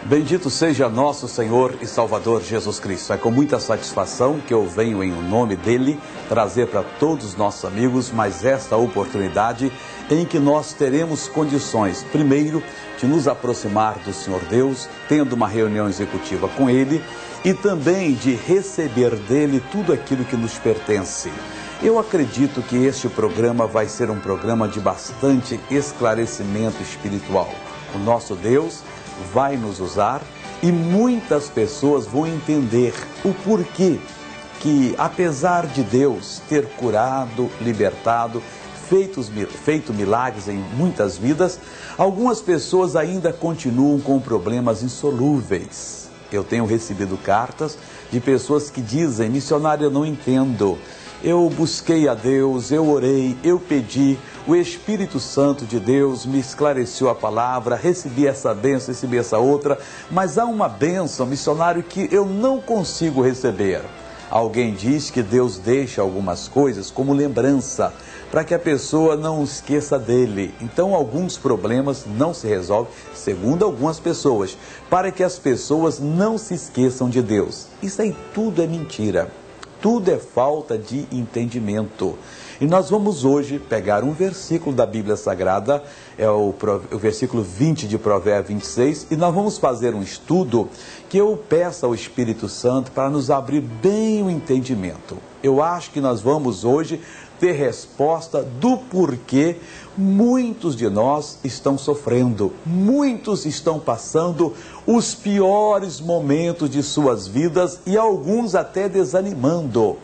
Bendito seja nosso Senhor e Salvador Jesus Cristo. É com muita satisfação que eu venho em nome dele trazer para todos os nossos amigos mais esta oportunidade em que nós teremos condições, primeiro, de nos aproximar do Senhor Deus, tendo uma reunião executiva com ele e também de receber dele tudo aquilo que nos pertence. Eu acredito que este programa vai ser um programa de bastante esclarecimento espiritual. O nosso Deus vai nos usar e muitas pessoas vão entender o porquê que, apesar de Deus ter curado, libertado, feito milagres em muitas vidas, algumas pessoas ainda continuam com problemas insolúveis. Eu tenho recebido cartas de pessoas que dizem: missionário, eu não entendo. Eu busquei a Deus, eu orei, eu pedi, o Espírito Santo de Deus me esclareceu a palavra, recebi essa bênção, recebi essa outra, mas há uma bênção, missionário, que eu não consigo receber. Alguém diz que Deus deixa algumas coisas como lembrança, para que a pessoa não esqueça dele. Então alguns problemas não se resolvem, segundo algumas pessoas, para que as pessoas não se esqueçam de Deus. Isso aí tudo é mentira. Tudo é falta de entendimento. E nós vamos hoje pegar um versículo da Bíblia Sagrada, é o versículo 20 de Provérbios 26, e nós vamos fazer um estudo que eu peço ao Espírito Santo para nos abrir bem o entendimento. Eu acho que nós vamos hoje ter resposta do porquê muitos de nós estão sofrendo, muitos estão passando os piores momentos de suas vidas e alguns até desanimando,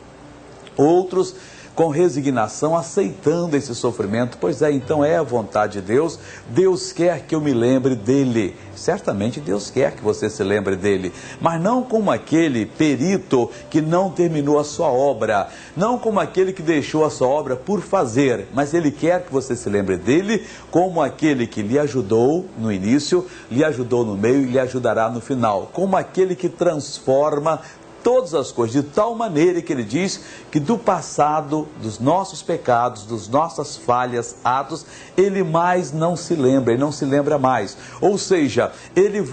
outros com resignação, aceitando esse sofrimento. Pois é, então é a vontade de Deus. Deus quer que eu me lembre dele. Certamente Deus quer que você se lembre dele, mas não como aquele perito que não terminou a sua obra, não como aquele que deixou a sua obra por fazer, mas ele quer que você se lembre dele como aquele que lhe ajudou no início, lhe ajudou no meio e lhe ajudará no final, como aquele que transforma todas as coisas, de tal maneira que ele diz que do passado, dos nossos pecados, das nossas falhas, atos, ele mais não se lembra, ele não se lembra mais. Ou seja, ele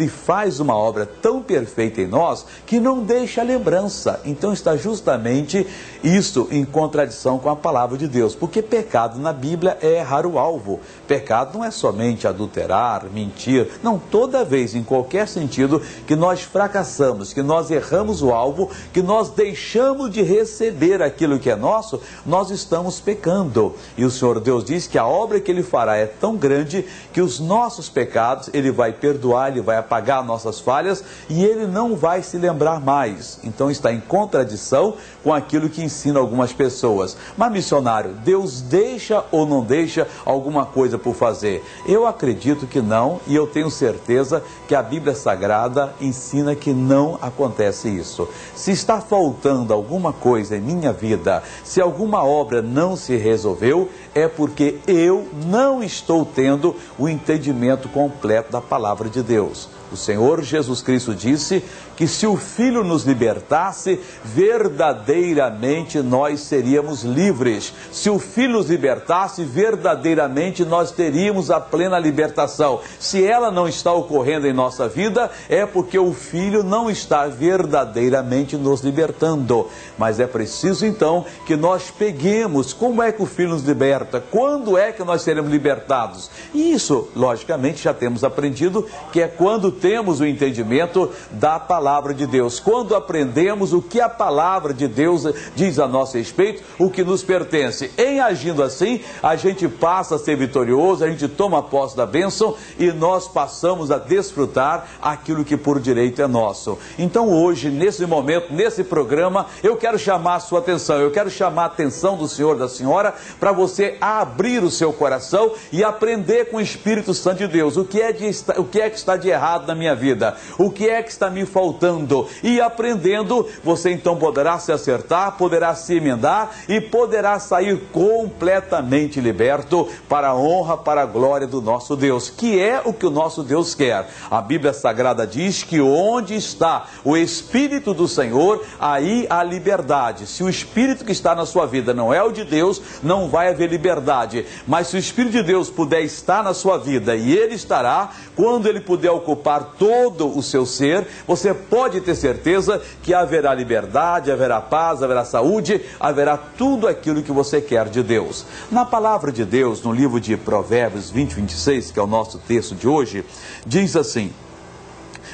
faz uma obra tão perfeita em nós que não deixa lembrança. Então está justamente isso em contradição com a palavra de Deus, porque pecado na Bíblia é errar o alvo. Pecado não é somente adulterar, mentir, não, toda vez, em qualquer sentido, que nós fracassamos, que nós erramos o alvo, que nós deixamos de receber aquilo que é nosso, nós estamos pecando. E o Senhor Deus diz que a obra que ele fará é tão grande que os nossos pecados ele vai perdoar, ele vai apagar nossas falhas e ele não vai se lembrar mais. Então está em contradição com aquilo que ensina algumas pessoas. Mas missionário, Deus deixa ou não deixa alguma coisa por fazer? Eu acredito que não, e eu tenho certeza que a Bíblia Sagrada ensina que não acontece isso. Se está faltando alguma coisa em minha vida, se alguma obra não se resolveu, é porque eu não estou tendo o entendimento completo da palavra de Deus. O Senhor Jesus Cristo disse que se o Filho nos libertasse, verdadeiramente nós seríamos livres. Se o Filho nos libertasse, verdadeiramente nós teríamos a plena libertação. Se ela não está ocorrendo em nossa vida, é porque o Filho não está verdadeiramente nos libertando. Mas é preciso então que nós peguemos como é que o Filho nos liberta, quando é que nós seremos libertados. E isso, logicamente, já temos aprendido, que é quando temos o entendimento da palavra de Deus, quando aprendemos o que a palavra de Deus diz a nosso respeito, o que nos pertence. Em agindo assim, a gente passa a ser vitorioso, a gente toma posse da bênção e nós passamos a desfrutar aquilo que por direito é nosso. Então hoje, nesse momento, nesse programa, eu quero chamar a sua atenção, eu quero chamar a atenção do senhor, da senhora, para você abrir o seu coração e aprender com o Espírito Santo de Deus o que é que está de errado na minha vida, o que é que está me faltando, e aprendendo, você então poderá se acertar, poderá se emendar e poderá sair completamente liberto para a honra, para a glória do nosso Deus, que é o que o nosso Deus quer. A Bíblia Sagrada diz que onde está o Espírito do Senhor, aí há liberdade. Se o Espírito que está na sua vida não é o de Deus, não vai haver liberdade. Mas se o Espírito de Deus puder estar na sua vida, e ele estará, quando ele puder ocupar doar todo o seu ser, você pode ter certeza que haverá liberdade, haverá paz, haverá saúde, haverá tudo aquilo que você quer de Deus. Na palavra de Deus, no livro de Provérbios 20:26, que é o nosso texto de hoje, diz assim: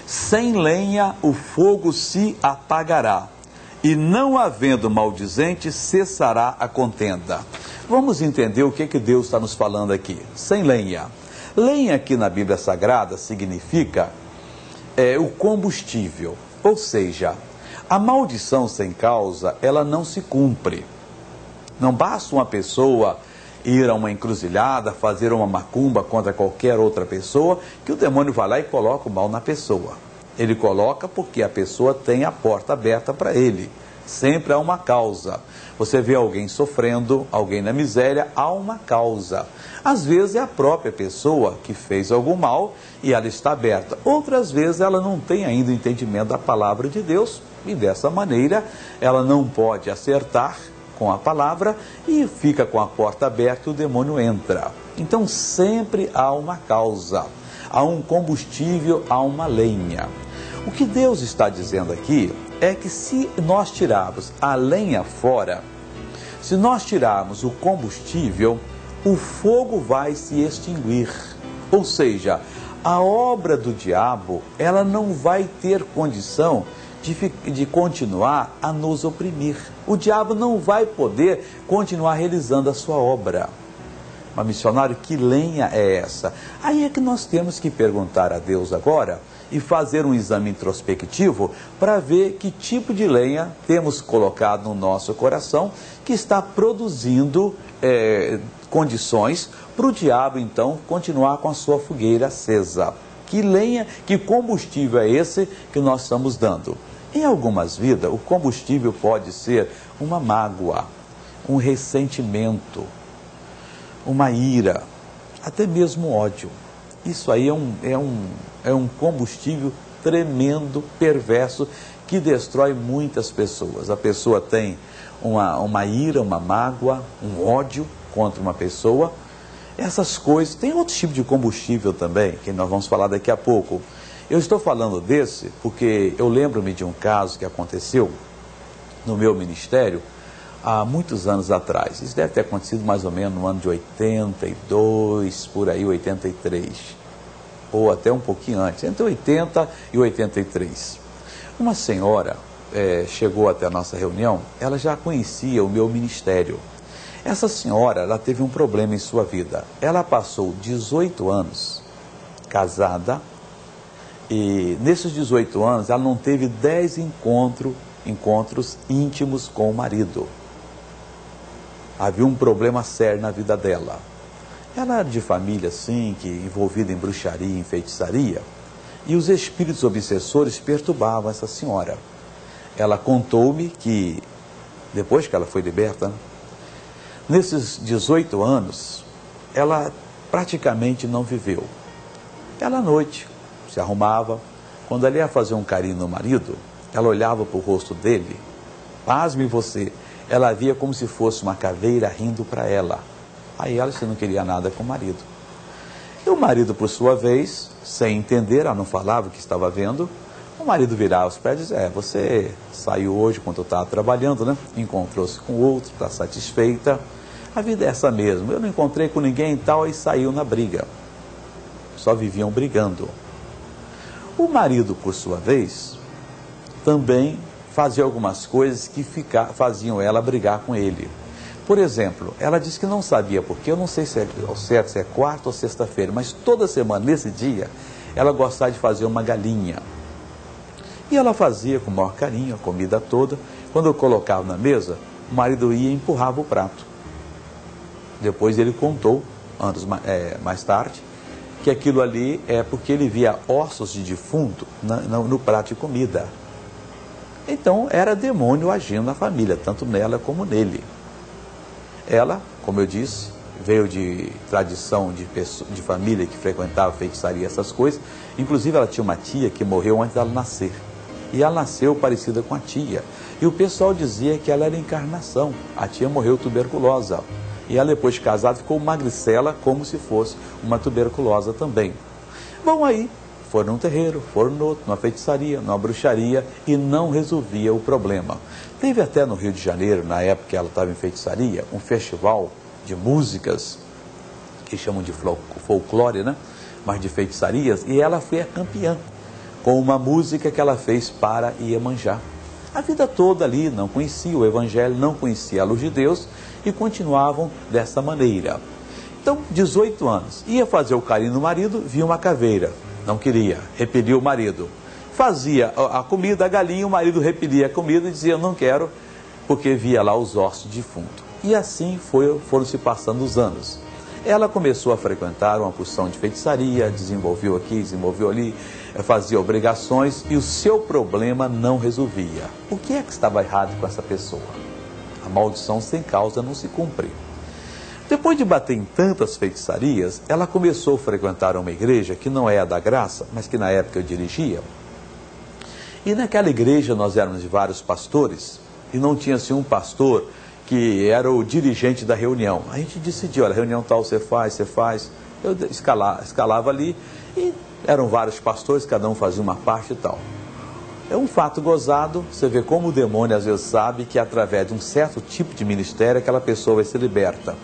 sem lenha o fogo se apagará, e não havendo maldizente cessará a contenda. Vamos entender o que Deus está nos falando aqui. Sem lenha. Lenha aqui na Bíblia Sagrada significa o combustível, ou seja, a maldição sem causa, ela não se cumpre. Não basta uma pessoa ir a uma encruzilhada, fazer uma macumba contra qualquer outra pessoa, que o demônio vai lá e coloca o mal na pessoa. Ele coloca porque a pessoa tem a porta aberta para ele. Sempre há uma causa. Você vê alguém sofrendo, alguém na miséria, há uma causa. Às vezes é a própria pessoa que fez algum mal e ela está aberta. Outras vezes ela não tem ainda o entendimento da palavra de Deus e dessa maneira ela não pode acertar com a palavra e fica com a porta aberta e o demônio entra. Então sempre há uma causa, há um combustível, há uma lenha. O que Deus está dizendo aqui é que se nós tirarmos a lenha fora, se nós tirarmos o combustível, o fogo vai se extinguir. Ou seja, a obra do diabo, ela não vai ter condição de continuar a nos oprimir. O diabo não vai poder continuar realizando a sua obra. Mas, missionário, que lenha é essa? Aí é que nós temos que perguntar a Deus agora e fazer um exame introspectivo para ver que tipo de lenha temos colocado no nosso coração que está produzindo condições para o diabo, então, continuar com a sua fogueira acesa. Que lenha, que combustível é esse que nós estamos dando? Em algumas vidas, o combustível pode ser uma mágoa, um ressentimento, uma ira, até mesmo ódio. Isso aí é um combustível tremendo, perverso, que destrói muitas pessoas. A pessoa tem uma ira, uma mágoa, um ódio contra uma pessoa. Essas coisas, tem outro tipo de combustível também, que nós vamos falar daqui a pouco. Eu estou falando desse porque eu lembro-me de um caso que aconteceu no meu ministério há muitos anos atrás. Isso deve ter acontecido mais ou menos no ano de 82, por aí, 83. Ou até um pouquinho antes, entre 80 e 83. Uma senhora chegou até a nossa reunião, ela já conhecia o meu ministério. Essa senhora, ela teve um problema em sua vida. Ela passou 18 anos casada e nesses 18 anos ela não teve 10 encontros íntimos com o marido. Havia um problema sério na vida dela. Ela era de família, assim, que envolvida em bruxaria, em feitiçaria, e os espíritos obsessores perturbavam essa senhora. Ela contou-me que, depois que ela foi liberta, nesses 18 anos, ela praticamente não viveu. Ela à noite se arrumava, quando ela ia fazer um carinho no marido, ela olhava para o rosto dele, pasme você, ela via como se fosse uma caveira rindo para ela. Aí ela não queria nada com o marido. E o marido, por sua vez, sem entender, ela não falava o que estava vendo, o marido virava os pés e dizia, você saiu hoje quando eu estava trabalhando, né? Encontrou-se com outro, está satisfeita, a vida é essa mesmo, eu não encontrei com ninguém e tal, e saiu na briga. Só viviam brigando. O marido, por sua vez, também fazia algumas coisas que faziam ela brigar com ele. Por exemplo, ela disse que não sabia porque, eu não sei se ao certo se é quarta ou sexta-feira, mas toda semana, nesse dia, ela gostava de fazer uma galinha. E ela fazia com o maior carinho a comida toda. Quando eu colocava na mesa, o marido ia e empurrava o prato. Depois ele contou, anos mais tarde, que aquilo ali é porque ele via ossos de defunto no prato de comida. Então era demônio agindo na família, tanto nela como nele. Ela, como eu disse, veio de tradição de família que frequentava feitiçaria, essas coisas. Inclusive ela tinha uma tia que morreu antes dela nascer. E ela nasceu parecida com a tia. E o pessoal dizia que ela era encarnação. A tia morreu tuberculosa. E ela, depois de casada, ficou magricela, como se fosse uma tuberculosa também. Bom, aí foram num terreiro, foram no outro, numa feitiçaria, numa bruxaria, e não resolvia o problema. Teve até no Rio de Janeiro, na época que ela estava em feitiçaria, um festival de músicas, que chamam de folclore, né? Mas de feitiçarias, e ela foi a campeã, com uma música que ela fez para Iemanjá. A vida toda ali não conhecia o Evangelho, não conhecia a luz de Deus, e continuavam dessa maneira. Então, 18 anos, ia fazer o carinho no marido, via uma caveira, não queria, repelia o marido. Fazia a comida, a galinha, o marido repelia a comida e dizia, não quero, porque via lá os ossos de defunto. E assim foram se passando os anos. Ela começou a frequentar uma porção de feitiçaria, desenvolveu aqui, desenvolveu ali, fazia obrigações e o seu problema não resolvia. O que é que estava errado com essa pessoa? A maldição sem causa não se cumpre. Depois de bater em tantas feitiçarias, ela começou a frequentar uma igreja que não é a da Graça, mas que na época eu dirigia. E naquela igreja nós éramos de vários pastores, e não tinha assim um pastor que era o dirigente da reunião. A gente decidiu, olha, reunião tal você faz. Eu escalava ali, e eram vários pastores, cada um fazia uma parte e tal. É um fato gozado, você vê como o demônio às vezes sabe que através de um certo tipo de ministério aquela pessoa vai ser liberta.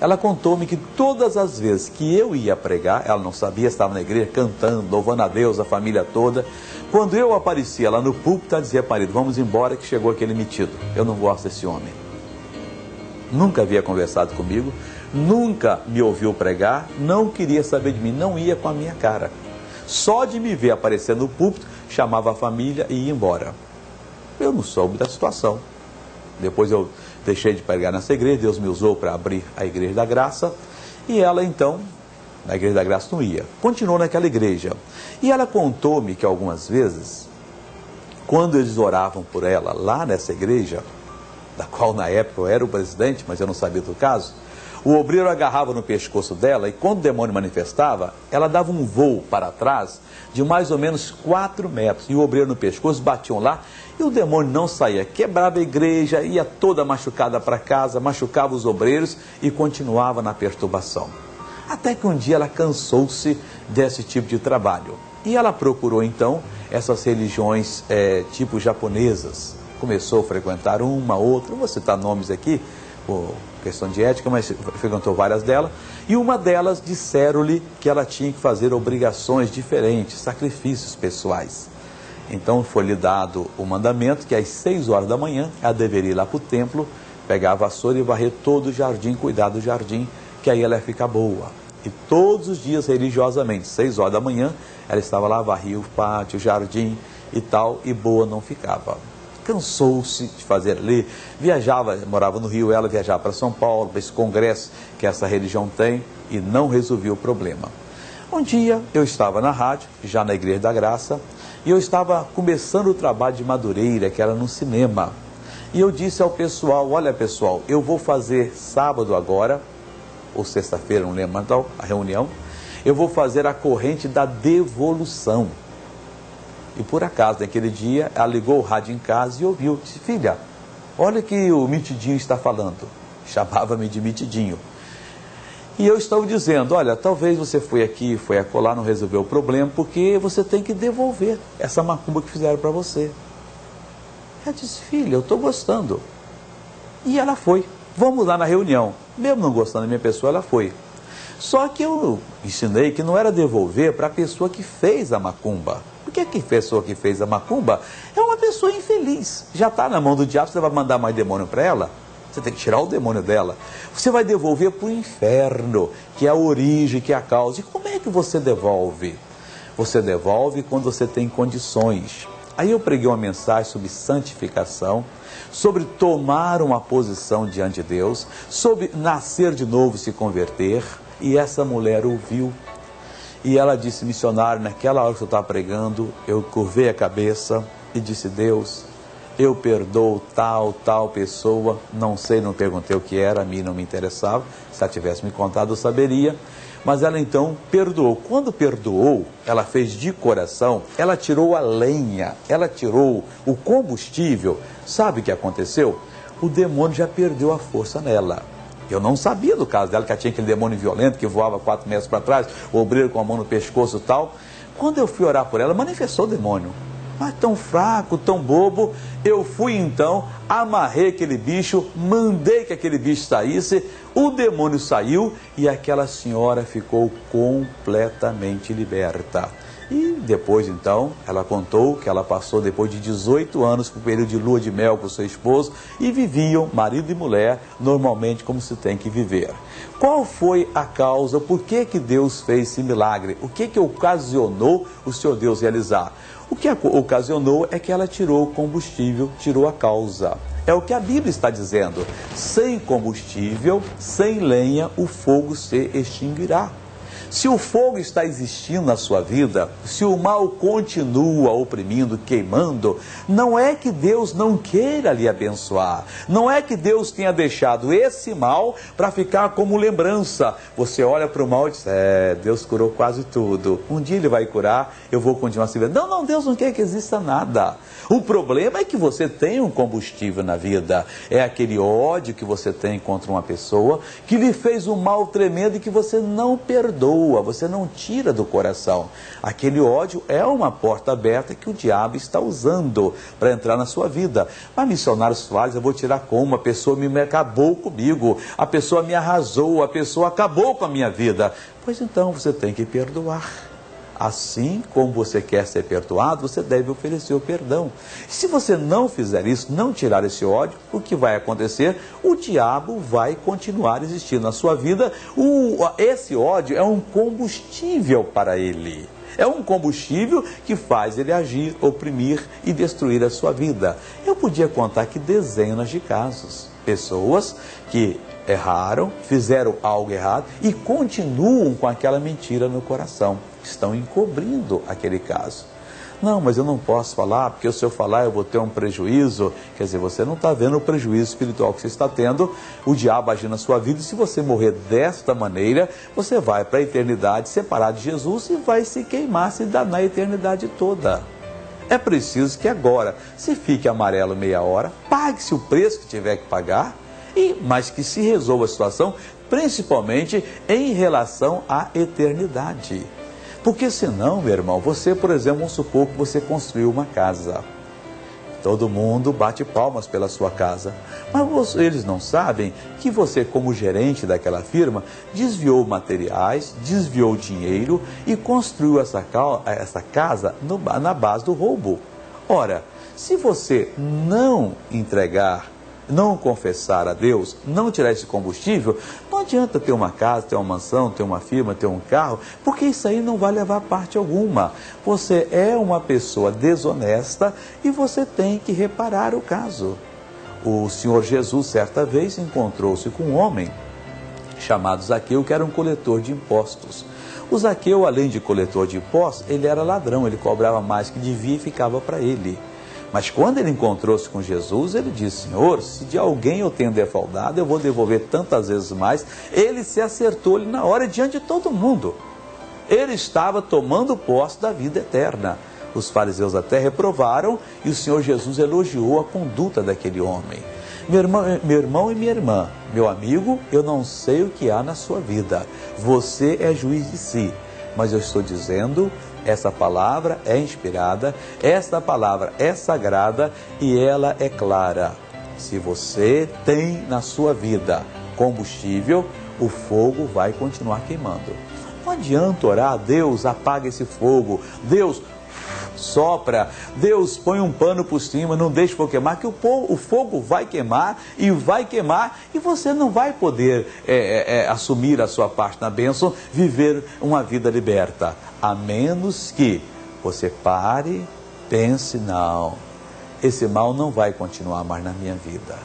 Ela contou-me que todas as vezes que eu ia pregar, ela não sabia, estava na igreja cantando, louvando a Deus, a família toda. Quando eu aparecia lá no púlpito, ela dizia, marido, vamos embora que chegou aquele metido. Eu não gosto desse homem. Nunca havia conversado comigo, nunca me ouviu pregar, não queria saber de mim, não ia com a minha cara. Só de me ver aparecer no púlpito, chamava a família e ia embora. Eu não soube da situação. Depois eu deixei de pregar nessa igreja, Deus me usou para abrir a Igreja da Graça, e ela então, na Igreja da Graça não ia, continuou naquela igreja. E ela contou-me que algumas vezes, quando eles oravam por ela lá nessa igreja, da qual na época eu era o presidente, mas eu não sabia do caso, o obreiro agarrava no pescoço dela e quando o demônio manifestava, ela dava um voo para trás de mais ou menos 4 metros. E o obreiro no pescoço batiam lá e o demônio não saía. Quebrava a igreja, ia toda machucada para casa, machucava os obreiros e continuava na perturbação. Até que um dia ela cansou-se desse tipo de trabalho. E ela procurou então essas religiões tipo japonesas. Começou a frequentar uma, outra, não vou citar nomes aqui, por questão de ética, mas frequentou várias delas, e uma delas disseram-lhe que ela tinha que fazer obrigações diferentes, sacrifícios pessoais. Então foi-lhe dado o mandamento que às 6 horas da manhã ela deveria ir lá para o templo, pegar a vassoura e varrer todo o jardim, cuidar do jardim, que aí ela ia ficar boa. E todos os dias, religiosamente, 6 horas da manhã, ela estava lá, varria o pátio, o jardim e tal, e boa não ficava. Cansou-se de fazer ali, viajava, morava no Rio, ela viajava para São Paulo, para esse congresso que essa religião tem, e não resolvia o problema. Um dia eu estava na rádio, já na Igreja da Graça, e eu estava começando o trabalho de Madureira, que era no cinema. E eu disse ao pessoal, olha pessoal, eu vou fazer sábado agora, ou sexta-feira, não lembro mais tal, a reunião, eu vou fazer a corrente da devolução. E por acaso, naquele dia, ela ligou o rádio em casa e ouviu. Disse, filha, olha que o Mitidinho está falando. Chamava-me de Mitidinho. E eu estava dizendo, olha, talvez você foi aqui, foi acolá, não resolveu o problema, porque você tem que devolver essa macumba que fizeram para você. Ela disse, filha, eu estou gostando. E ela foi. Vamos lá na reunião. Mesmo não gostando da minha pessoa, ela foi. Só que eu ensinei que não era devolver para a pessoa que fez a macumba. Porque a pessoa que fez a macumba é uma pessoa infeliz. Já está na mão do diabo, você vai mandar mais demônio para ela? Você tem que tirar o demônio dela. Você vai devolver para o inferno, que é a origem, que é a causa. E como é que você devolve? Você devolve quando você tem condições. Aí eu preguei uma mensagem sobre santificação, sobre tomar uma posição diante de Deus, sobre nascer de novo, se converter. E essa mulher ouviu. E ela disse, missionário, naquela hora que eu estava pregando, eu curvei a cabeça e disse, Deus, eu perdoo tal pessoa, não sei, não perguntei o que era, a mim não me interessava, se ela tivesse me contado eu saberia, mas ela então perdoou. Quando perdoou, ela fez de coração, ela tirou a lenha, ela tirou o combustível. Sabe o que aconteceu? O demônio já perdeu a força nela. Eu não sabia do caso dela, que ela tinha aquele demônio violento que voava 4 metros para trás, o obreiro com a mão no pescoço e tal, Quando eu fui orar por ela, manifestou o demônio. Mas tão fraco, tão bobo, eu fui então, amarrei aquele bicho, mandei que aquele bicho saísse, o demônio saiu e aquela senhora ficou completamente liberta. E depois então, ela contou que ela passou depois de 18 anos por um período de lua de mel com seu esposo e viviam, marido e mulher, normalmente como se tem que viver. Qual foi a causa? Por que Deus fez esse milagre? O que ocasionou o Senhor Deus realizar? O que ocasionou é que ela tirou o combustível, tirou a causa. É o que a Bíblia está dizendo. Sem combustível, sem lenha, o fogo se extinguirá. Se o fogo está existindo na sua vida, se o mal continua oprimindo, queimando, não é que Deus não queira lhe abençoar. Não é que Deus tenha deixado esse mal para ficar como lembrança. Você olha para o mal e diz, Deus curou quase tudo. Um dia Ele vai curar, eu vou continuar se vendo. Não, Deus não quer que exista nada. O problema é que você tem um combustível na vida. É aquele ódio que você tem contra uma pessoa que lhe fez um mal tremendo e que você não perdoa, você não tira do coração. Aquele ódio é uma porta aberta que o diabo está usando para entrar na sua vida. Mas missionário Soares, eu vou tirar como? A pessoa me acabou comigo, a pessoa me arrasou, a pessoa acabou com a minha vida. Pois então você tem que perdoar. Assim como você quer ser perdoado, você deve oferecer o perdão. Se você não fizer isso, não tirar esse ódio, o que vai acontecer? O diabo vai continuar existindo na sua vida. Esse ódio é um combustível para ele. É um combustível que faz ele agir, oprimir e destruir a sua vida. Eu podia contar aqui dezenas de casos. Pessoas que erraram, fizeram algo errado e continuam com aquela mentira no coração. Estão encobrindo aquele caso. Não, mas eu não posso falar, porque se eu falar eu vou ter um prejuízo. Quer dizer, você não está vendo o prejuízo espiritual que você está tendo, o diabo agindo na sua vida, e se você morrer desta maneira, você vai para a eternidade separado de Jesus e vai se queimar, se danar a eternidade toda. É preciso que agora, se fique amarelo meia hora, pague-se o preço que tiver que pagar, mas que se resolva a situação, principalmente em relação à eternidade. Porque senão, meu irmão, você, por exemplo, vamos supor que você construiu uma casa. Todo mundo bate palmas pela sua casa. Mas eles não sabem que você, como gerente daquela firma, desviou materiais, desviou dinheiro e construiu essa casa na base do roubo. Ora, se você não entregar, não confessar a Deus, não tirar esse combustível, não adianta ter uma casa, ter uma mansão, ter uma firma, ter um carro, porque isso aí não vai levar parte alguma. Você é uma pessoa desonesta e você tem que reparar o caso. O Senhor Jesus, certa vez, encontrou-se com um homem chamado Zaqueu, que era um coletor de impostos. O Zaqueu, além de coletor de impostos, ele era ladrão, ele cobrava mais que devia e ficava para ele. Mas quando ele encontrou-se com Jesus, ele disse, Senhor, se de alguém eu tenho defraudado, eu vou devolver tantas vezes mais. Ele se acertou-lhe na hora, diante de todo mundo. Ele estava tomando posse da vida eterna. Os fariseus até reprovaram e o Senhor Jesus elogiou a conduta daquele homem. Meu irmão e minha irmã, meu amigo, eu não sei o que há na sua vida. Você é juiz de si, mas eu estou dizendo, essa palavra é inspirada, essa palavra é sagrada e ela é clara. Se você tem na sua vida combustível, o fogo vai continuar queimando. Não adianta orar, Deus apaga esse fogo, Deus sopra, Deus põe um pano por cima, não deixe o fogo queimar, que o fogo vai queimar e você não vai poder assumir a sua parte na bênção, viver uma vida liberta, a menos que você pare, pense, não, esse mal não vai continuar mais na minha vida.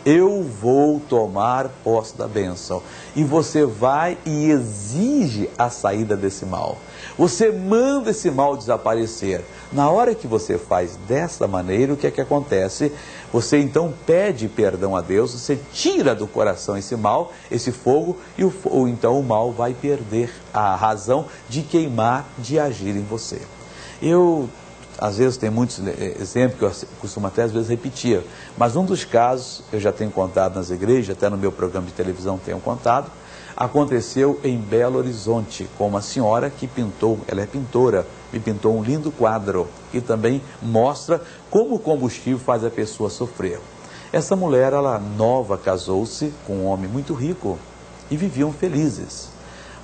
Eu vou tomar posse da bênção. E você vai e exige a saída desse mal. Você manda esse mal desaparecer. Na hora que você faz dessa maneira, o que é que acontece? Você então pede perdão a Deus, você tira do coração esse mal, esse fogo, e então o mal vai perder a razão de queimar, de agir em você. Eu às vezes tem muitos exemplos que eu costumo até às vezes repetir, mas um dos casos, eu já tenho contado nas igrejas, até no meu programa de televisão tenho contado, aconteceu em Belo Horizonte, com uma senhora que pintou, ela é pintora, me pintou um lindo quadro, que também mostra como o combustível faz a pessoa sofrer. Essa mulher, ela nova, casou-se com um homem muito rico e viviam felizes.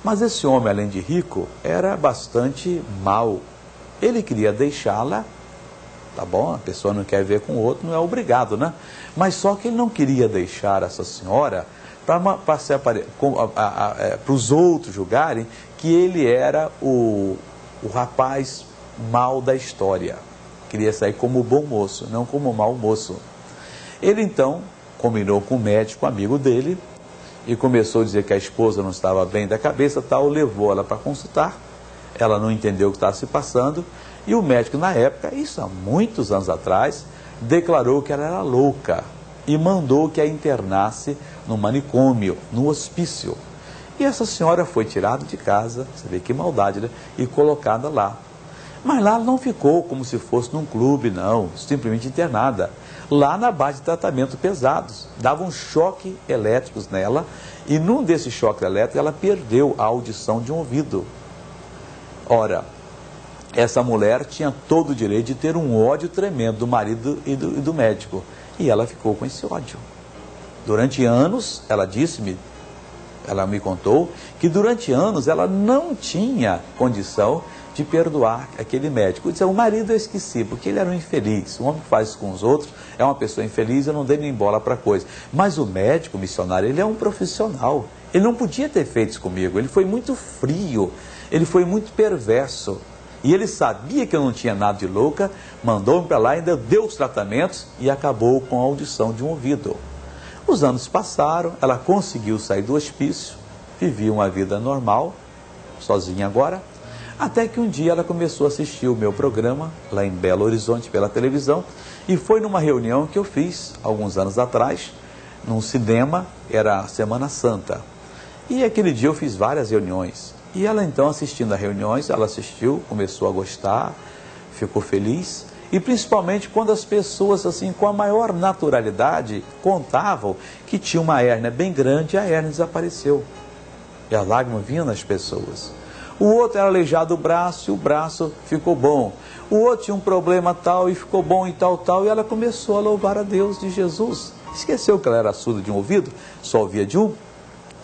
Mas esse homem, além de rico, era bastante mau. Ele queria deixá-la, tá bom, a pessoa não quer ver com o outro, não é obrigado, né? Mas só que ele não queria deixar essa senhora para os outros julgarem que ele era o rapaz mau da história. Queria sair como bom moço, não como mau moço. Ele então combinou com o médico, amigo dele, e começou a dizer que a esposa não estava bem da cabeça, tal, levou ela para consultar. Ela não entendeu o que estava se passando, e o médico, na época, isso há muitos anos atrás, declarou que ela era louca e mandou que a internasse no manicômio, no hospício. E essa senhora foi tirada de casa, você vê que maldade, né? E colocada lá. Mas lá ela não ficou como se fosse num clube, não, simplesmente internada. Lá na base de tratamento pesados, davam choque elétricos nela, e num desses choques elétricos ela perdeu a audição de um ouvido. Ora, essa mulher tinha todo o direito de ter um ódio tremendo do marido e do médico, e ela ficou com esse ódio. Durante anos, ela me contou, que durante anos ela não tinha condição de perdoar aquele médico. O marido eu esqueci, porque ele era um infeliz. Um homem que faz isso com os outros é uma pessoa infeliz, eu não dei nem bola para coisa. Mas o médico, o missionário, ele é um profissional. Ele não podia ter feito isso comigo. Ele foi muito frio, ele foi muito perverso. E ele sabia que eu não tinha nada de louca, mandou-me para lá, ainda deu os tratamentos e acabou com a audição de um ouvido. Os anos passaram, ela conseguiu sair do hospício, vivia uma vida normal, sozinha agora, até que um dia ela começou a assistir o meu programa, lá em Belo Horizonte, pela televisão, e foi numa reunião que eu fiz, alguns anos atrás, num cinema, era a Semana Santa. E aquele dia eu fiz várias reuniões. E ela então, assistindo a reuniões, ela assistiu, começou a gostar, ficou feliz. E principalmente quando as pessoas, assim, com a maior naturalidade, contavam que tinha uma hérnia bem grande e a hérnia desapareceu. E a lágrima vinha nas pessoas. O outro era aleijado do braço e o braço ficou bom. O outro tinha um problema tal e ficou bom e tal. E ela começou a louvar a Deus de Jesus. Esqueceu que ela era surda de um ouvido, só ouvia de um.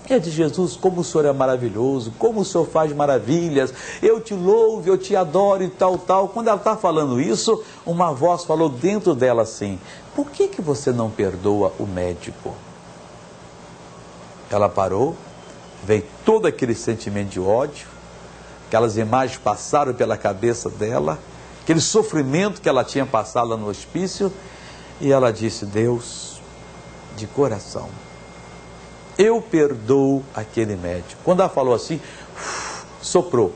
É de Jesus, como o Senhor é maravilhoso, como o Senhor faz maravilhas, eu te louvo, eu te adoro e tal. Quando ela está falando isso, uma voz falou dentro dela assim: por que você não perdoa o médico? Ela parou, veio todo aquele sentimento de ódio, aquelas imagens passaram pela cabeça dela, aquele sofrimento que ela tinha passado lá no hospício, e ela disse: Deus, de coração, eu perdoo aquele médico. Quando ela falou assim, soprou,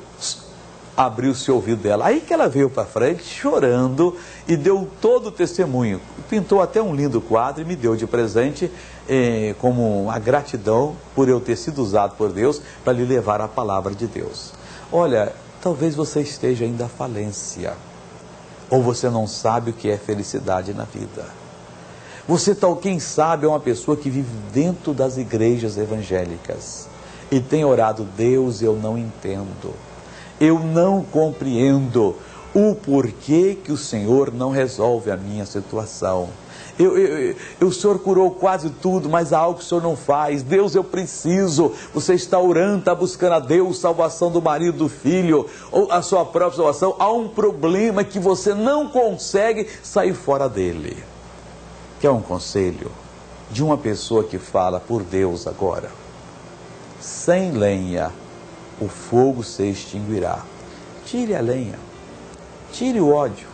abriu-se o ouvido dela. Aí que ela veio para frente, chorando, e deu todo o testemunho. Pintou até um lindo quadro e me deu de presente, como a gratidão por eu ter sido usado por Deus para lhe levar a palavra de Deus. Olha, talvez você esteja ainda à falência, ou você não sabe o que é felicidade na vida. Você, quem sabe, é uma pessoa que vive dentro das igrejas evangélicas e tem orado: Deus, eu não entendo, eu não compreendo o porquê que o Senhor não resolve a minha situação. O Senhor curou quase tudo, mas há algo que o Senhor não faz. Deus, eu preciso. Você está orando, está buscando a Deus, salvação do marido, do filho, ou a sua própria salvação. Há um problema que você não consegue sair fora dele. Que é um conselho de uma pessoa que fala por Deus agora: sem lenha o fogo se extinguirá. Tire a lenha, tire o ódio,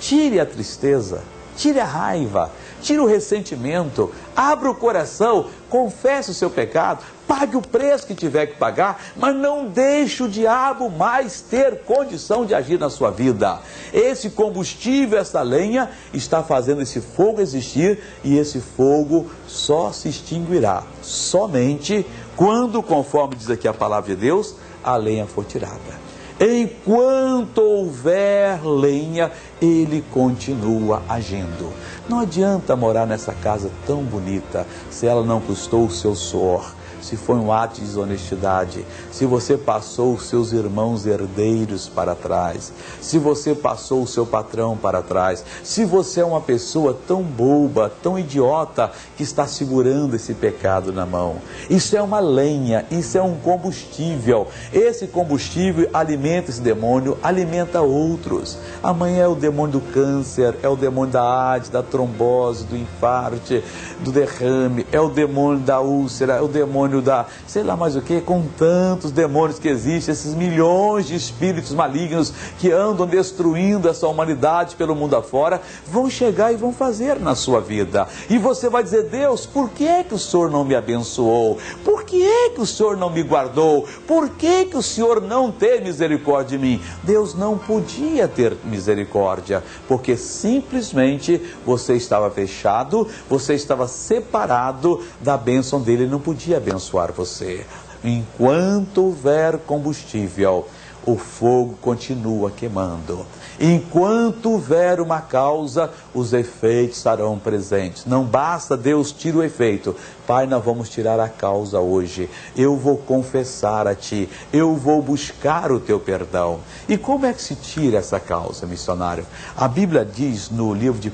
tire a tristeza, tire a raiva, tire o ressentimento, abra o coração, confesse o seu pecado, pague o preço que tiver que pagar, mas não deixe o diabo mais ter condição de agir na sua vida. Esse combustível, essa lenha, está fazendo esse fogo existir, e esse fogo só se extinguirá somente quando, conforme diz aqui a palavra de Deus, a lenha for tirada. Enquanto houver lenha, Ele continua agindo. Não adianta morar nessa casa tão bonita se ela não custou o seu suor, se foi um ato de desonestidade, se você passou os seus irmãos herdeiros para trás, se você passou o seu patrão para trás, se você é uma pessoa tão boba, tão idiota, que está segurando esse pecado na mão. Isso é uma lenha, isso é um combustível. Esse combustível alimenta esse demônio, alimenta outros. Amanhã é o demônio do câncer, é o demônio da AIDS, da trombose, do infarte, do derrame, é o demônio da úlcera, é o demônio da, sei lá mais o que, com tantos demônios que existem, esses milhões de espíritos malignos que andam destruindo essa humanidade pelo mundo afora, vão chegar e vão fazer na sua vida. E você vai dizer: Deus, por que é que o Senhor não me abençoou? Por que é que o Senhor não me guardou? Por que é que o Senhor não teve misericórdia de mim? Deus não podia ter misericórdia, porque simplesmente você estava fechado, você estava separado da bênção dele, ele não podia abençoar você. Enquanto houver combustível, o fogo continua queimando. Enquanto houver uma causa, os efeitos estarão presentes. Não basta Deus tirar o efeito. Pai, nós vamos tirar a causa hoje. Eu vou confessar a Ti. Eu vou buscar o Teu perdão. E como é que se tira essa causa, missionário? A Bíblia diz no livro de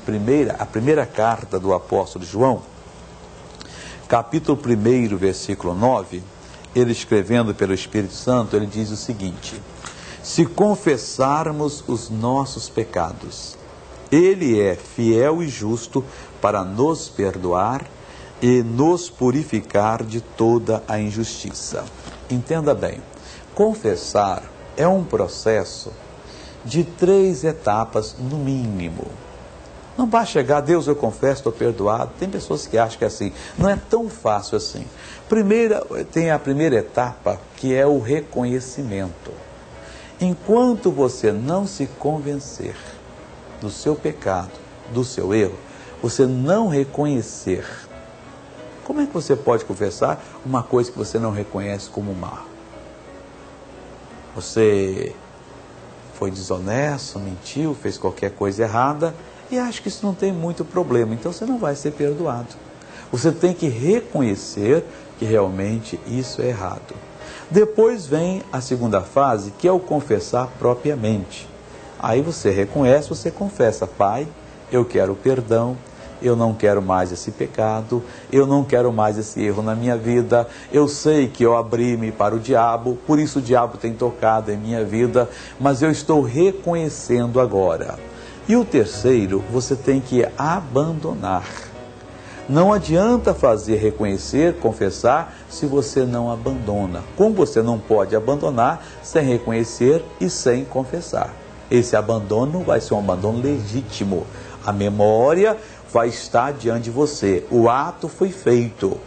a primeira carta do apóstolo João, capítulo 1, versículo 9, ele escrevendo pelo Espírito Santo, ele diz o seguinte: se confessarmos os nossos pecados, Ele é fiel e justo para nos perdoar e nos purificar de toda a injustiça. Entenda bem, confessar é um processo de 3 etapas no mínimo. Não vai chegar: Deus, eu confesso, estou perdoado. Tem pessoas que acham que é assim. Não é tão fácil assim. Tem a primeira etapa, que é o reconhecimento. Enquanto você não se convencer do seu pecado, do seu erro, você não reconhecer, como é que você pode confessar uma coisa que você não reconhece como má? Você foi desonesto, mentiu, fez qualquer coisa errada e acha que isso não tem muito problema, então você não vai ser perdoado. Você tem que reconhecer que realmente isso é errado. Depois vem a segunda fase, que é o confessar propriamente. Aí você reconhece, você confessa: Pai, eu quero perdão, eu não quero mais esse pecado, eu não quero mais esse erro na minha vida, eu sei que eu abri-me para o diabo, por isso o diabo tem tocado em minha vida, mas eu estou reconhecendo agora. E o terceiro, você tem que abandonar. Não adianta fazer reconhecer, confessar, se você não abandona. Como você não pode abandonar sem reconhecer e sem confessar? Esse abandono vai ser um abandono legítimo. A memória vai estar diante de você. O ato foi feito.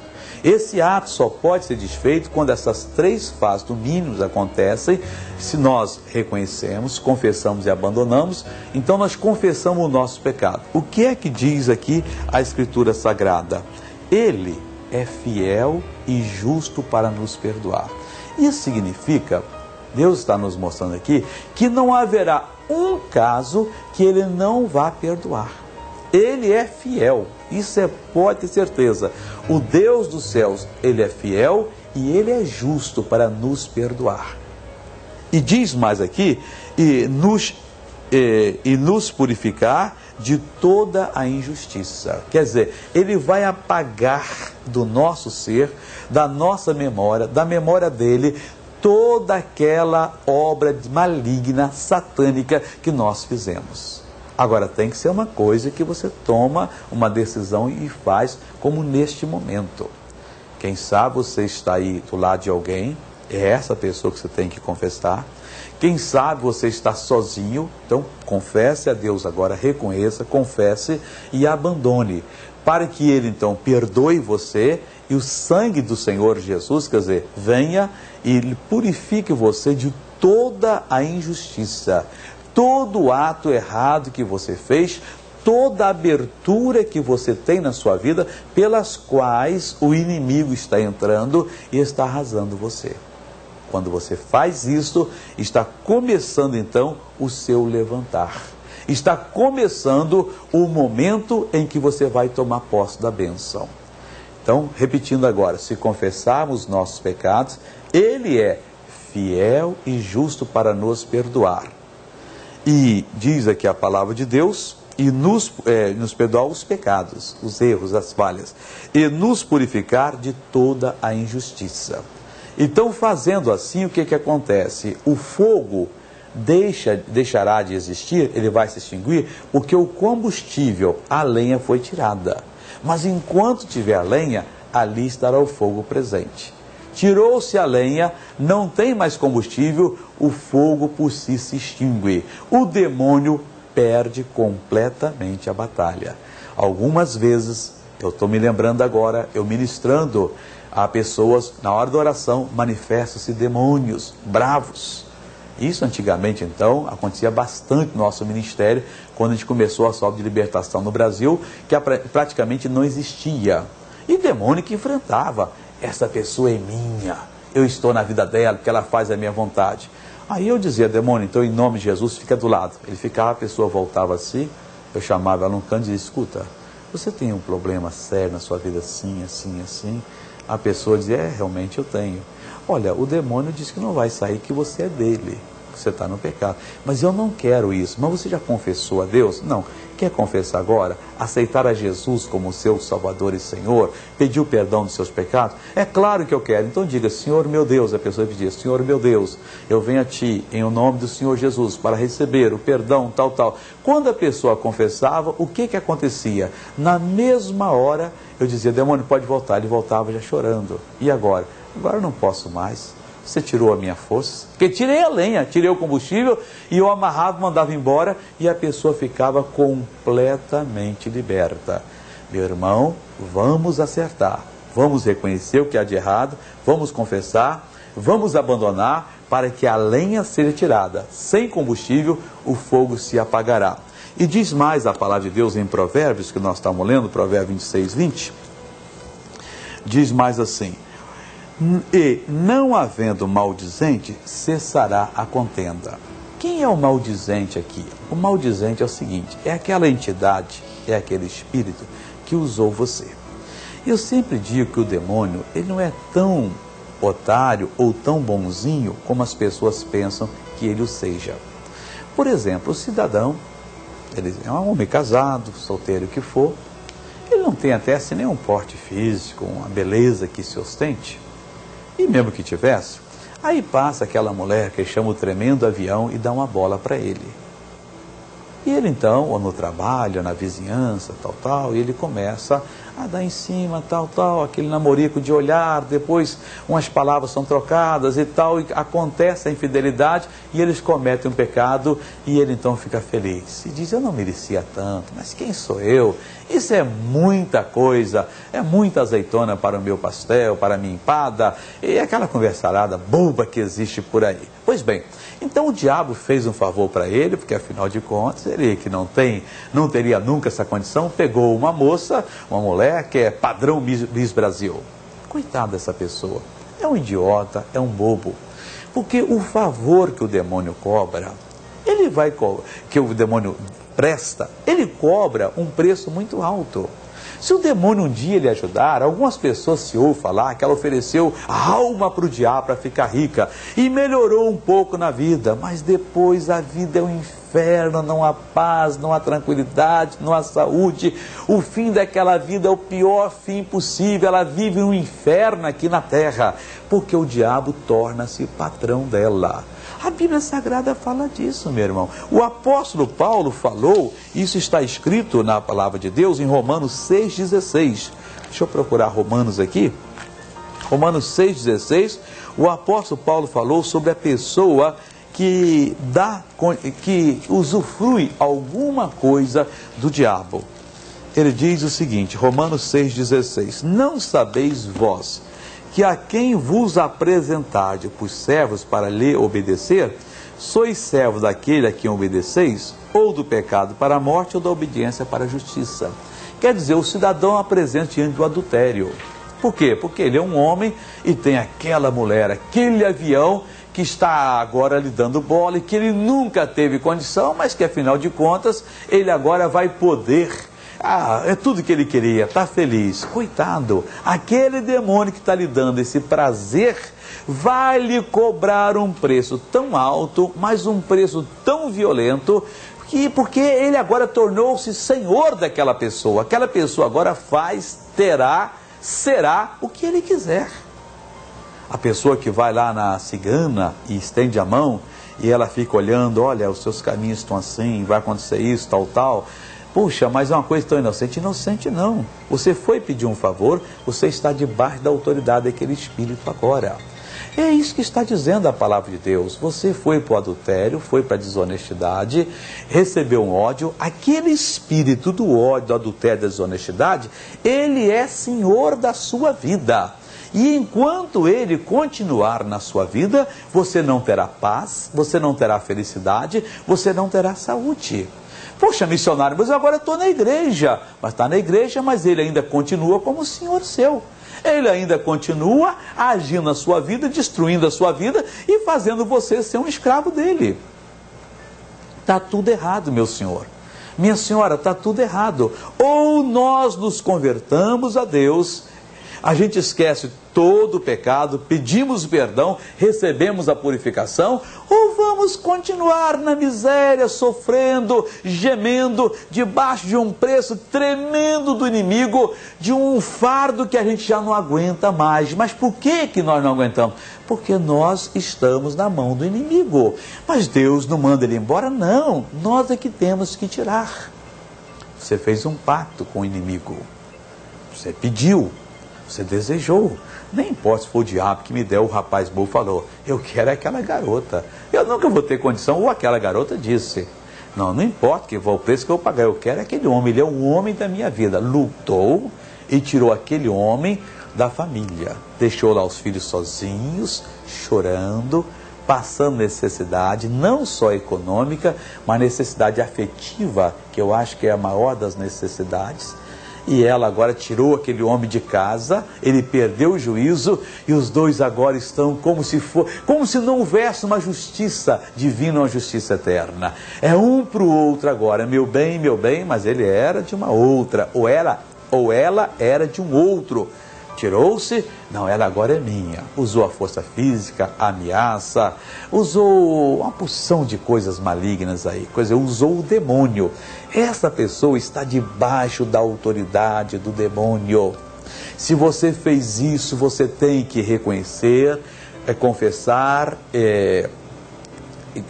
Esse ato só pode ser desfeito quando essas 3 fases do mínimo acontecem. Se nós reconhecemos, confessamos e abandonamos, então nós confessamos o nosso pecado. O que é que diz aqui a Escritura Sagrada? Ele é fiel e justo para nos perdoar. Isso significa, Deus está nos mostrando aqui, que não haverá um caso que Ele não vá perdoar. Ele é fiel, isso pode ter certeza. O Deus dos céus, Ele é fiel e Ele é justo para nos perdoar. E diz mais aqui, e nos purificar de toda a injustiça. Quer dizer, Ele vai apagar do nosso ser, da nossa memória, da memória dEle, toda aquela obra maligna, satânica que nós fizemos. Agora, tem que ser uma coisa que você toma uma decisão e faz, como neste momento. Quem sabe você está aí do lado de alguém, é essa pessoa que você tem que confessar. Quem sabe você está sozinho, então confesse a Deus agora, reconheça, confesse e abandone, para que Ele então perdoe você e o sangue do Senhor Jesus, quer dizer, venha e purifique você de toda a injustiça. Todo o ato errado que você fez, toda a abertura que você tem na sua vida, pelas quais o inimigo está entrando e está arrasando você. Quando você faz isto, está começando então o seu levantar. Está começando o momento em que você vai tomar posse da bênção. Então, repetindo agora, se confessarmos nossos pecados, Ele é fiel e justo para nos perdoar. E diz aqui a palavra de Deus, e nos perdoar os pecados, os erros, as falhas, e nos purificar de toda a injustiça. Então, fazendo assim, o que acontece? O fogo deixará de existir, ele vai se extinguir, porque o combustível, a lenha, foi tirada. Mas enquanto tiver a lenha, ali estará o fogo presente. Tirou-se a lenha, não tem mais combustível, o fogo por si se extingue. O demônio perde completamente a batalha. Algumas vezes, eu estou me lembrando agora, eu ministrando a pessoas, na hora da oração, manifestam-se demônios bravos. Isso antigamente, então, acontecia bastante no nosso ministério, quando a gente começou a obra de libertação no Brasil, que praticamente não existia. E demônio que enfrentava, essa pessoa é minha, eu estou na vida dela, porque ela faz a minha vontade. Aí eu dizia, demônio, então em nome de Jesus, fica do lado. Ele ficava, a pessoa voltava assim, eu chamava ela num canto e dizia, escuta, você tem um problema sério na sua vida assim, assim, assim? A pessoa dizia, realmente eu tenho. Olha, o demônio diz que não vai sair, que você é dele, que você está no pecado. Mas eu não quero isso. Mas você já confessou a Deus? Não. Quer confessar agora? Aceitar a Jesus como seu Salvador e Senhor? Pedir o perdão dos seus pecados? É claro que eu quero. Então diga, Senhor meu Deus. A pessoa pedia, Senhor meu Deus, eu venho a Ti em o nome do Senhor Jesus para receber o perdão, tal, tal. Quando a pessoa confessava, o que acontecia? Na mesma hora, eu dizia, demônio, pode voltar. Ele voltava já chorando. E agora? Agora eu não posso mais. Você tirou a minha força. Porque tirei a lenha, tirei o combustível e eu amarrado mandava embora e a pessoa ficava completamente liberta. Meu irmão, vamos acertar. Vamos reconhecer o que há de errado, vamos confessar, vamos abandonar para que a lenha seja tirada. Sem combustível, o fogo se apagará. E diz mais a palavra de Deus em Provérbios, que nós estamos lendo, Provérbios 26, 20. Diz mais assim, e não havendo maldizente, cessará a contenda. Quem é o maldizente aqui? O maldizente é o seguinte, é aquela entidade, é aquele espírito que usou você. Eu sempre digo que o demônio, ele não é tão otário ou tão bonzinho como as pessoas pensam que ele o seja. Por exemplo, o cidadão, ele é um homem casado, solteiro que for, ele não tem até assim nenhum porte físico, uma beleza que se ostente. E mesmo que tivesse, aí passa aquela mulher que chama o tremendo avião e dá uma bola para ele. E ele então, ou no trabalho, ou na vizinhança, tal, e ele começa a dar em cima, tal, aquele namorico de olhar, depois umas palavras são trocadas e tal, e acontece a infidelidade e eles cometem um pecado e ele então fica feliz. E diz, eu não merecia tanto, mas quem sou eu? Isso é muita coisa, é muita azeitona para o meu pastel, para a minha empada, e aquela conversarada boba que existe por aí. Pois bem, então o diabo fez um favor para ele, porque afinal de contas, ele que não teria nunca essa condição, pegou uma moça, uma mulher que é padrão Miss Brasil. Coitado dessa pessoa, é um idiota, é um bobo, porque o favor que o demônio cobra, que o demônio presta, ele cobra um preço muito alto. Se o demônio um dia lhe ajudar, algumas pessoas se ouvem falar que ela ofereceu a alma para o diabo para ficar rica e melhorou um pouco na vida, mas depois a vida é um inferno, não há paz, não há tranquilidade, não há saúde. O fim daquela vida é o pior fim possível, ela vive um inferno aqui na terra, porque o diabo torna-se patrão dela. A Bíblia Sagrada fala disso, meu irmão. O apóstolo Paulo falou, isso está escrito na palavra de Deus em Romanos 6,16. Deixa eu procurar Romanos aqui. Romanos 6,16, o apóstolo Paulo falou sobre a pessoa que usufrui alguma coisa do diabo. Ele diz o seguinte, Romanos 6,16, não sabeis vós que a quem vos apresentardes por servos para lhe obedecer, sois servos daquele a quem obedeceis, ou do pecado para a morte, ou da obediência para a justiça. Quer dizer, o cidadão apresenta diante do adultério. Por quê? Porque ele é um homem e tem aquela mulher, aquele avião que está agora lhe dando bola e que ele nunca teve condição, mas que afinal de contas ele agora vai poder. É tudo que ele queria, está feliz. Coitado, aquele demônio que está lhe dando esse prazer vai lhe cobrar um preço tão alto, mas um preço tão violento, porque ele agora tornou-se senhor daquela pessoa. Aquela pessoa agora será o que ele quiser. A pessoa que vai lá na cigana e estende a mão e ela fica olhando, olha, os seus caminhos estão assim, vai acontecer isso, tal, tal. Puxa, mas é uma coisa tão inocente. Inocente não. Você foi pedir um favor, você está debaixo da autoridade daquele espírito agora. É isso que está dizendo a palavra de Deus. Você foi para o adultério, foi para a desonestidade, recebeu um ódio. Aquele espírito do ódio, do adultério, da desonestidade, ele é senhor da sua vida. E enquanto ele continuar na sua vida, você não terá paz, você não terá felicidade, você não terá saúde. Poxa, missionário, mas agora estou na igreja. Mas está na igreja, mas ele ainda continua como senhor seu. Ele ainda continua agindo na sua vida, destruindo a sua vida e fazendo você ser um escravo dele. Está tudo errado, meu senhor. Minha senhora, está tudo errado. Ou nós nos convertamos a Deus, a gente esquece todo o pecado, pedimos perdão, recebemos a purificação, ou vamos continuar na miséria, sofrendo, gemendo, debaixo de um preço tremendo do inimigo, de um fardo que a gente já não aguenta mais. Mas por que nós não aguentamos? Porque nós estamos na mão do inimigo. Mas Deus não manda ele embora? Não, nós é que temos que tirar. Você fez um pacto com o inimigo, você pediu, você desejou. Nem importa se for o diabo que me deu, o rapaz bom falou, eu quero aquela garota, eu nunca vou ter condição. Ou aquela garota disse, não importa que o preço que eu vou pagar, eu quero aquele homem, ele é o homem da minha vida. Lutou e tirou aquele homem da família, deixou lá os filhos sozinhos, chorando, passando necessidade, não só econômica, mas necessidade afetiva, que eu acho que é a maior das necessidades. E ela agora tirou aquele homem de casa, ele perdeu o juízo e os dois agora estão como se não houvesse uma justiça divina, uma justiça eterna. É um para o outro agora, meu bem, mas ele era de uma outra, ou ela era de um outro. Tirou-se, não, ela agora é minha. Usou a força física, a ameaça, usou uma porção de coisas malignas aí, usou o demônio. Essa pessoa está debaixo da autoridade do demônio. Se você fez isso, você tem que reconhecer, confessar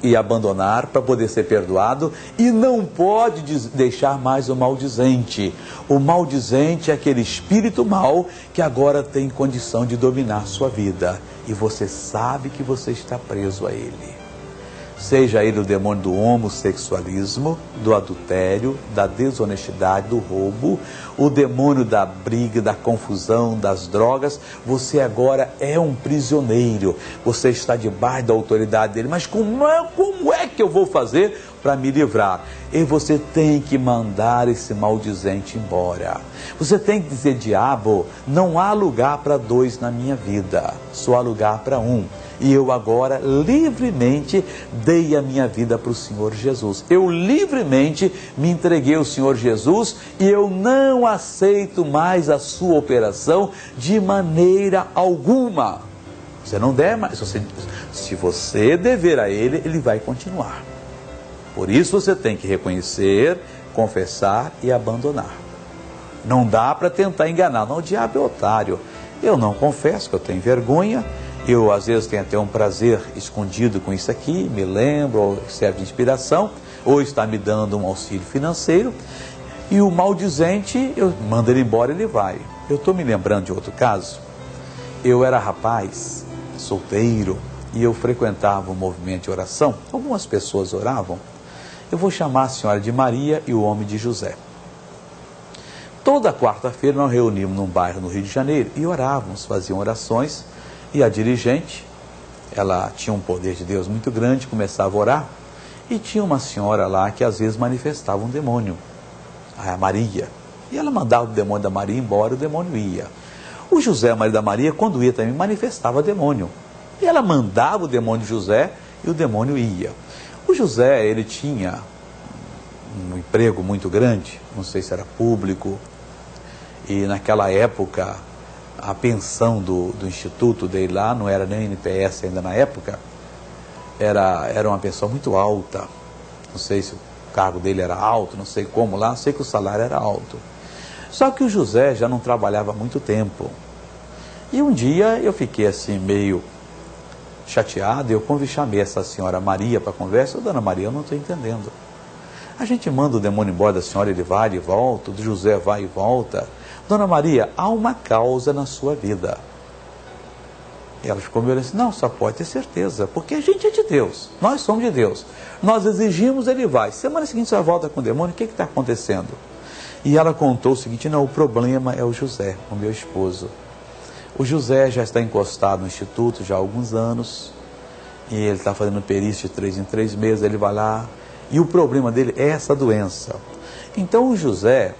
e abandonar para poder ser perdoado, e não pode deixar mais o maldizente. O maldizente é aquele espírito mau que agora tem condição de dominar sua vida, e você sabe que você está preso a ele. Seja ele o demônio do homossexualismo, do adultério, da desonestidade, do roubo, o demônio da briga, da confusão, das drogas, você agora é um prisioneiro, você está debaixo da autoridade dele. Mas como é que eu vou fazer para me livrar? E você tem que mandar esse maldizente embora. Você tem que dizer, diabo, não há lugar para dois na minha vida, só há lugar para um. E eu agora livremente dei a minha vida para o Senhor Jesus. Eu livremente me entreguei ao Senhor Jesus e eu não aceito mais a sua operação de maneira alguma. Você não der mais. Se você dever a Ele, Ele vai continuar. Por isso você tem que reconhecer, confessar e abandonar. Não dá para tentar enganar. Não, o diabo é otário. Eu não confesso, que eu tenho vergonha. Eu, às vezes, tenho até um prazer escondido com isso aqui, me lembro, ou serve de inspiração, ou está me dando um auxílio financeiro. E o maldizente, eu mando ele embora, ele vai. Eu estou me lembrando de outro caso. Eu era rapaz, solteiro, e eu frequentava um movimento de oração. Algumas pessoas oravam. Eu vou chamar a senhora de Maria e o homem de José. Toda quarta-feira nós reunimos num bairro no Rio de Janeiro e orávamos, faziam orações. E a dirigente, ela tinha um poder de Deus muito grande, começava a orar, e tinha uma senhora lá que às vezes manifestava um demônio, a Maria. E ela mandava o demônio da Maria embora, o demônio ia. O José, marido da Maria, quando ia também, manifestava demônio. E ela mandava o demônio de José e o demônio ia. O José, ele tinha um emprego muito grande, não sei se era público, e naquela época a pensão do instituto dele lá, não era nem NPS ainda na época, era uma pensão muito alta. Não sei se o cargo dele era alto, não sei como lá, sei que o salário era alto. Só que o José já não trabalhava há muito tempo. E um dia eu fiquei assim meio chateado, eu chamei essa senhora Maria para conversa. Dona Maria, eu não estou entendendo. A gente manda o demônio embora da senhora, ele vai e volta, o do José vai e volta. Dona Maria, há uma causa na sua vida. E ela ficou me olhando assim, não, só pode ter certeza, porque a gente é de Deus, nós somos de Deus. Nós exigimos, ele vai. Semana seguinte você volta com o demônio, o que está acontecendo? E ela contou o seguinte, não, o problema é o José, o meu esposo. O José já está encostado no instituto já há alguns anos, e ele está fazendo perícia de 3 em 3 meses, ele vai lá, e o problema dele é essa doença. Então o José,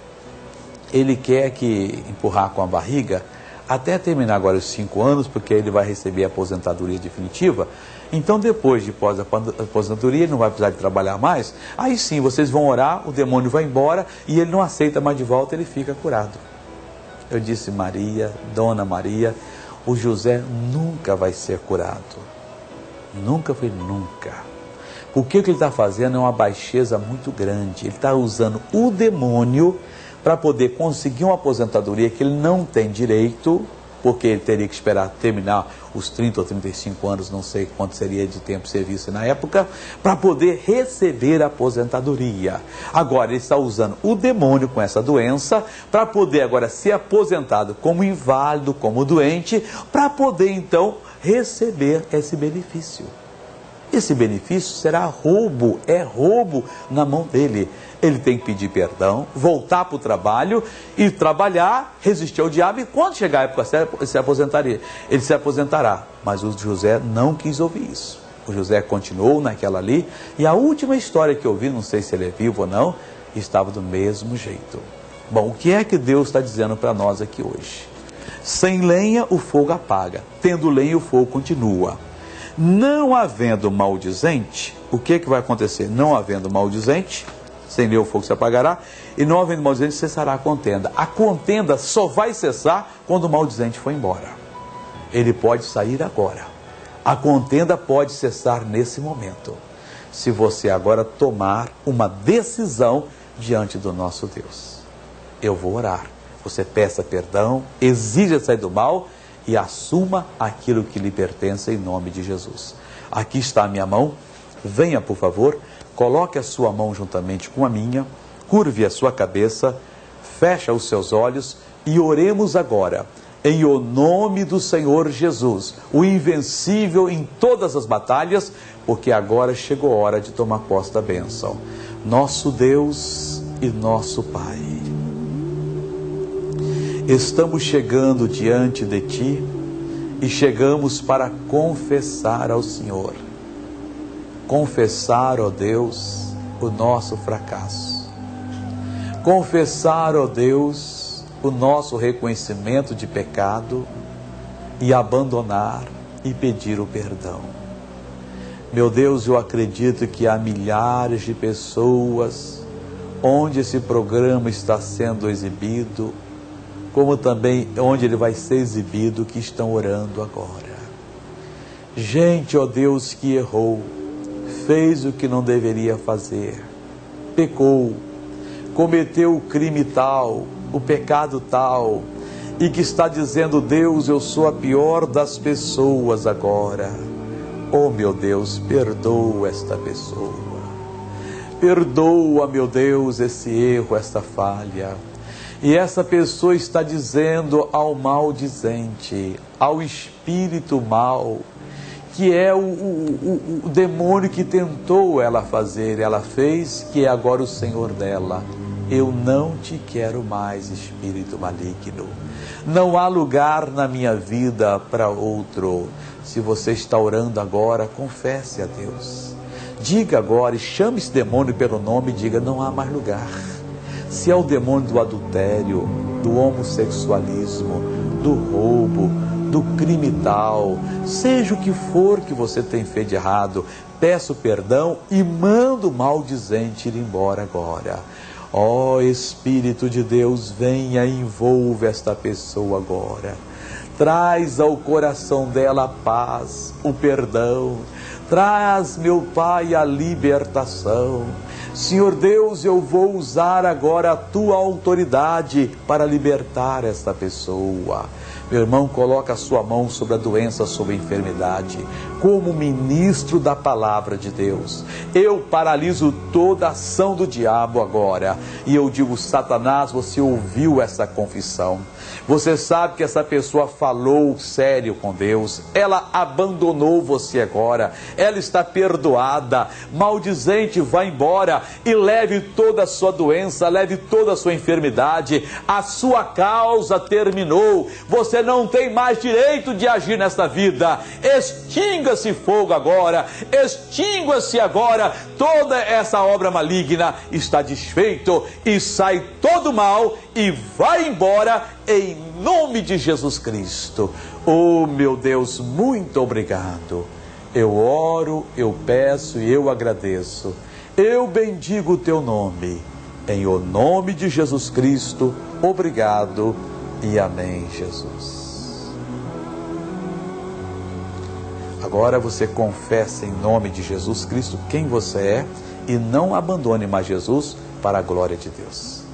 ele quer que empurrar com a barriga, até terminar agora os 5 anos, porque ele vai receber a aposentadoria definitiva. Então depois de pós-aposentadoria, ele não vai precisar de trabalhar mais, aí sim, vocês vão orar, o demônio vai embora, e ele não aceita mais de volta, ele fica curado. Eu disse, Maria, Dona Maria, o José nunca vai ser curado. Nunca foi nunca. Porque o que ele está fazendo é uma baixeza muito grande. Ele está usando o demônio para poder conseguir uma aposentadoria que ele não tem direito, porque ele teria que esperar terminar os 30 ou 35 anos, não sei quanto seria de tempo de serviço na época, para poder receber a aposentadoria. Agora ele está usando o demônio com essa doença, para poder agora ser aposentado como inválido, como doente, para poder então receber esse benefício. Esse benefício será roubo, é roubo na mão dele. Ele tem que pedir perdão, voltar para o trabalho e trabalhar, resistir ao diabo, e quando chegar a época ele se aposentará. Mas o José não quis ouvir isso. O José continuou naquela ali, e a última história que eu vi, não sei se ele é vivo ou não, estava do mesmo jeito. Bom, o que é que Deus está dizendo para nós aqui hoje? Sem lenha o fogo apaga, tendo lenha o fogo continua. Não havendo maldizente, o que vai acontecer? Não havendo maldizente, sem lenha o fogo se apagará, e não havendo maldizente cessará a contenda. A contenda só vai cessar quando o maldizente for embora. Ele pode sair agora. A contenda pode cessar nesse momento, se você agora tomar uma decisão diante do nosso Deus. Eu vou orar. Você peça perdão, exija sair do mal e assuma aquilo que lhe pertence em nome de Jesus. Aqui está a minha mão, venha por favor, coloque a sua mão juntamente com a minha, curve a sua cabeça, fecha os seus olhos e oremos agora, em o nome do Senhor Jesus, o invencível em todas as batalhas, porque agora chegou a hora de tomar posse da bênção. Nosso Deus e nosso Pai, estamos chegando diante de Ti e chegamos para confessar ao Senhor. Confessar, ó Deus, o nosso fracasso. Confessar, ó Deus, o nosso reconhecimento de pecado e abandonar e pedir o perdão. Meu Deus, eu acredito que há milhares de pessoas onde esse programa está sendo exibido, como também onde ele vai ser exibido, que estão orando agora. Gente, ó Deus, que errou, fez o que não deveria fazer, pecou, cometeu o crime tal, o pecado tal, e que está dizendo, Deus, eu sou a pior das pessoas agora. Oh meu Deus, perdoa esta pessoa, perdoa, meu Deus, esse erro, esta falha. E essa pessoa está dizendo ao maldizente, ao espírito mau, que é o demônio que tentou ela fazer, ela fez, que é agora o Senhor dela. Eu não te quero mais, espírito maligno. Não há lugar na minha vida para outro. Se você está orando agora, confesse a Deus. Diga agora e chame esse demônio pelo nome e diga, não há mais lugar. Se é o demônio do adultério, do homossexualismo, do roubo, do crime tal, seja o que for que você tem feito de errado, peço perdão e mando o maldizente ir embora agora. Ó Espírito de Deus, venha e envolva esta pessoa agora. Traz ao coração dela a paz, o perdão. Traz, meu Pai, a libertação. Senhor Deus, eu vou usar agora a tua autoridade para libertar esta pessoa. Meu irmão, coloca a sua mão sobre a doença, sobre a enfermidade. Como ministro da palavra de Deus, eu paraliso toda a ação do diabo agora. E eu digo, Satanás, você ouviu essa confissão. Você sabe que essa pessoa falou sério com Deus. Ela abandonou você agora. Ela está perdoada. Maldizente, vá embora e leve toda a sua doença, leve toda a sua enfermidade. A sua causa terminou. Você não tem mais direito de agir nesta vida. Extinga-se fogo agora. Extinga-se agora. Toda essa obra maligna está desfeito e sai todo mal e vai embora em nome de Jesus Cristo. Oh, meu Deus, muito obrigado. Eu oro, eu peço e eu agradeço. Eu bendigo o teu nome. Em o nome de Jesus Cristo, obrigado e amém, Jesus. Agora você confessa em nome de Jesus Cristo quem você é e não abandone mais Jesus para a glória de Deus.